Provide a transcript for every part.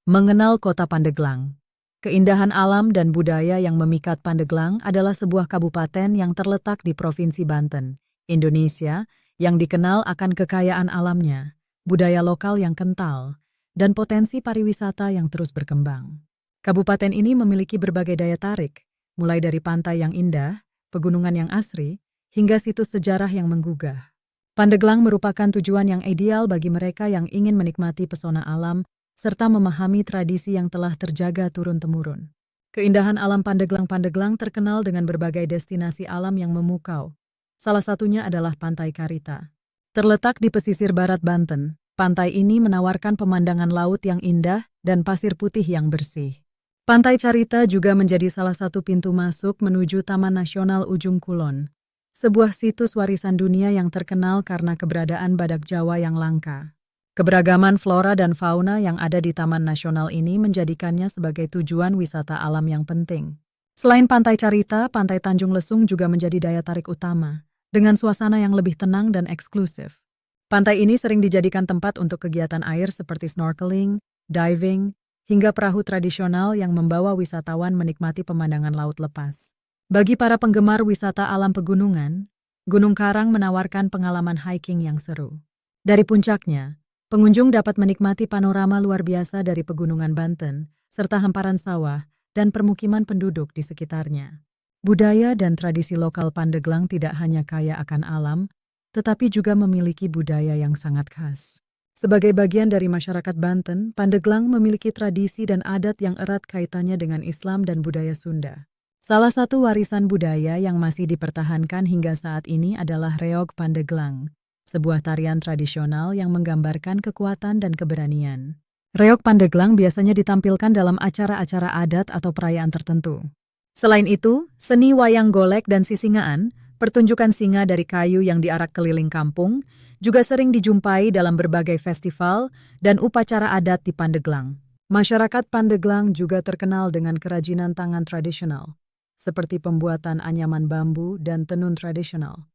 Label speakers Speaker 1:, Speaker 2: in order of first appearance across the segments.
Speaker 1: Mengenal Kota Pandeglang. Keindahan alam dan budaya yang memikat Pandeglang adalah sebuah kabupaten yang terletak di Provinsi Banten, Indonesia, yang dikenal akan kekayaan alamnya, budaya lokal yang kental, dan potensi pariwisata yang terus berkembang. Kabupaten ini memiliki berbagai daya tarik, mulai dari pantai yang indah, pegunungan yang asri, hingga situs sejarah yang menggugah. Pandeglang merupakan tujuan yang ideal bagi mereka yang ingin menikmati pesona alam serta memahami tradisi yang telah terjaga turun-temurun. Keindahan alam Pandeglang terkenal dengan berbagai destinasi alam yang memukau. Salah satunya adalah Pantai Karita. Terletak di pesisir barat Banten, pantai ini menawarkan pemandangan laut yang indah dan pasir putih yang bersih. Pantai Carita juga menjadi salah satu pintu masuk menuju Taman Nasional Ujung Kulon, sebuah situs warisan dunia yang terkenal karena keberadaan badak Jawa yang langka. Keberagaman flora dan fauna yang ada di Taman Nasional ini menjadikannya sebagai tujuan wisata alam yang penting. Selain Pantai Carita, Pantai Tanjung Lesung juga menjadi daya tarik utama, dengan suasana yang lebih tenang dan eksklusif. Pantai ini sering dijadikan tempat untuk kegiatan air seperti snorkeling, diving, hingga perahu tradisional yang membawa wisatawan menikmati pemandangan laut lepas. Bagi para penggemar wisata alam pegunungan, Gunung Karang menawarkan pengalaman hiking yang seru. Dari puncaknya, pengunjung dapat menikmati panorama luar biasa dari pegunungan Banten, serta hamparan sawah dan permukiman penduduk di sekitarnya. Budaya dan tradisi lokal Pandeglang tidak hanya kaya akan alam, tetapi juga memiliki budaya yang sangat khas. Sebagai bagian dari masyarakat Banten, Pandeglang memiliki tradisi dan adat yang erat kaitannya dengan Islam dan budaya Sunda. Salah satu warisan budaya yang masih dipertahankan hingga saat ini adalah Reog Pandeglang, sebuah tarian tradisional yang menggambarkan kekuatan dan keberanian. Reog Pandeglang biasanya ditampilkan dalam acara-acara adat atau perayaan tertentu. Selain itu, seni wayang golek dan sisingaan, pertunjukan singa dari kayu yang diarak keliling kampung, juga sering dijumpai dalam berbagai festival dan upacara adat di Pandeglang. Masyarakat Pandeglang juga terkenal dengan kerajinan tangan tradisional, seperti pembuatan anyaman bambu dan tenun tradisional,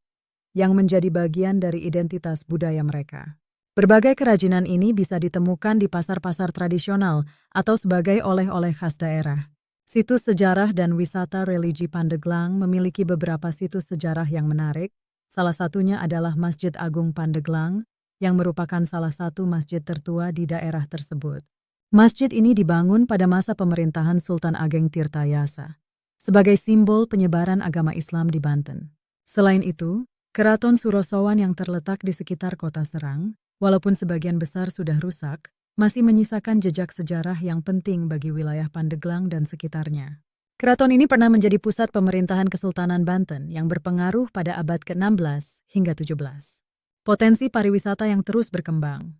Speaker 1: yang menjadi bagian dari identitas budaya mereka. Berbagai kerajinan ini bisa ditemukan di pasar-pasar tradisional atau sebagai oleh-oleh khas daerah. Situs sejarah dan wisata religi Pandeglang memiliki beberapa situs sejarah yang menarik. Salah satunya adalah Masjid Agung Pandeglang, yang merupakan salah satu masjid tertua di daerah tersebut. Masjid ini dibangun pada masa pemerintahan Sultan Ageng Tirtayasa, sebagai simbol penyebaran agama Islam di Banten. Selain itu, Keraton Surosowan yang terletak di sekitar kota Serang, walaupun sebagian besar sudah rusak, masih menyisakan jejak sejarah yang penting bagi wilayah Pandeglang dan sekitarnya. Keraton ini pernah menjadi pusat pemerintahan Kesultanan Banten yang berpengaruh pada abad ke-16 hingga 17. Potensi pariwisata yang terus berkembang.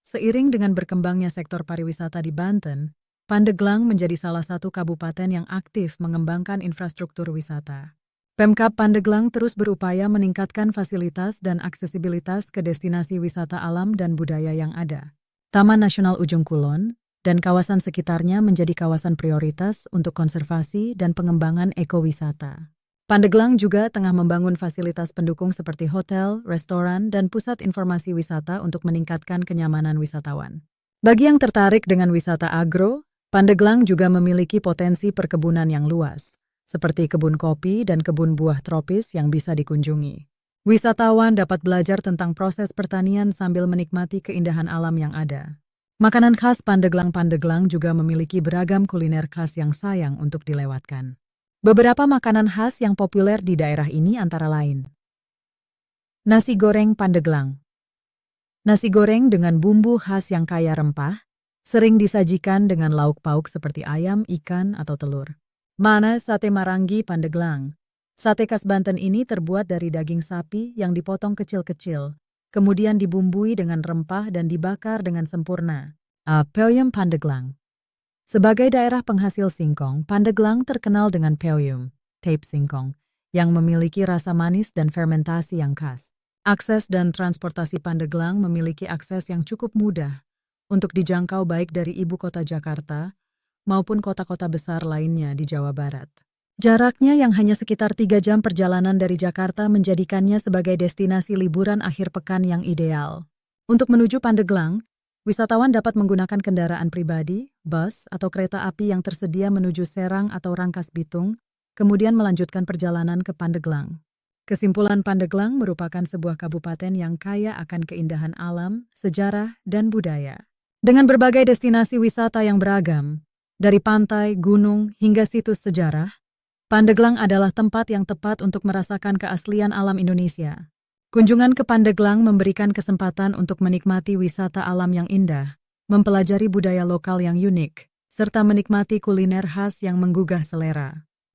Speaker 1: Seiring dengan berkembangnya sektor pariwisata di Banten, Pandeglang menjadi salah satu kabupaten yang aktif mengembangkan infrastruktur wisata. Pemkab Pandeglang terus berupaya meningkatkan fasilitas dan aksesibilitas ke destinasi wisata alam dan budaya yang ada. Taman Nasional Ujung Kulon dan kawasan sekitarnya menjadi kawasan prioritas untuk konservasi dan pengembangan ekowisata. Pandeglang juga tengah membangun fasilitas pendukung seperti hotel, restoran, dan pusat informasi wisata untuk meningkatkan kenyamanan wisatawan. Bagi yang tertarik dengan wisata agro, Pandeglang juga memiliki potensi perkebunan yang luas, seperti kebun kopi dan kebun buah tropis yang bisa dikunjungi. Wisatawan dapat belajar tentang proses pertanian sambil menikmati keindahan alam yang ada. Makanan khas Pandeglang juga memiliki beragam kuliner khas yang sayang untuk dilewatkan. Beberapa makanan khas yang populer di daerah ini antara lain: nasi goreng Pandeglang. Nasi goreng dengan bumbu khas yang kaya rempah, sering disajikan dengan lauk pauk seperti ayam, ikan, atau telur. Sate Marangi Pandeglang. Sate khas Banten ini terbuat dari daging sapi yang dipotong kecil-kecil, kemudian dibumbui dengan rempah dan dibakar dengan sempurna. Peyem Pandeglang. Sebagai daerah penghasil singkong, Pandeglang terkenal dengan peyem, tape singkong, yang memiliki rasa manis dan fermentasi yang khas. Akses dan transportasi Pandeglang memiliki akses yang cukup mudah untuk dijangkau baik dari ibu kota Jakarta maupun kota-kota besar lainnya di Jawa Barat. Jaraknya yang hanya sekitar 3 jam perjalanan dari Jakarta menjadikannya sebagai destinasi liburan akhir pekan yang ideal. Untuk menuju Pandeglang, Wisatawan dapat menggunakan kendaraan pribadi, bus, atau kereta api yang tersedia menuju Serang atau Rangkas Bitung, kemudian melanjutkan perjalanan ke Pandeglang. Kesimpulan, Pandeglang merupakan sebuah kabupaten yang kaya akan keindahan alam, sejarah, dan budaya. Dengan berbagai destinasi wisata yang beragam, dari pantai, gunung, hingga situs sejarah, Pandeglang adalah tempat yang tepat untuk merasakan keaslian alam Indonesia. Kunjungan ke Pandeglang memberikan kesempatan untuk menikmati wisata alam yang indah, mempelajari budaya lokal yang unik, serta menikmati kuliner khas yang menggugah selera.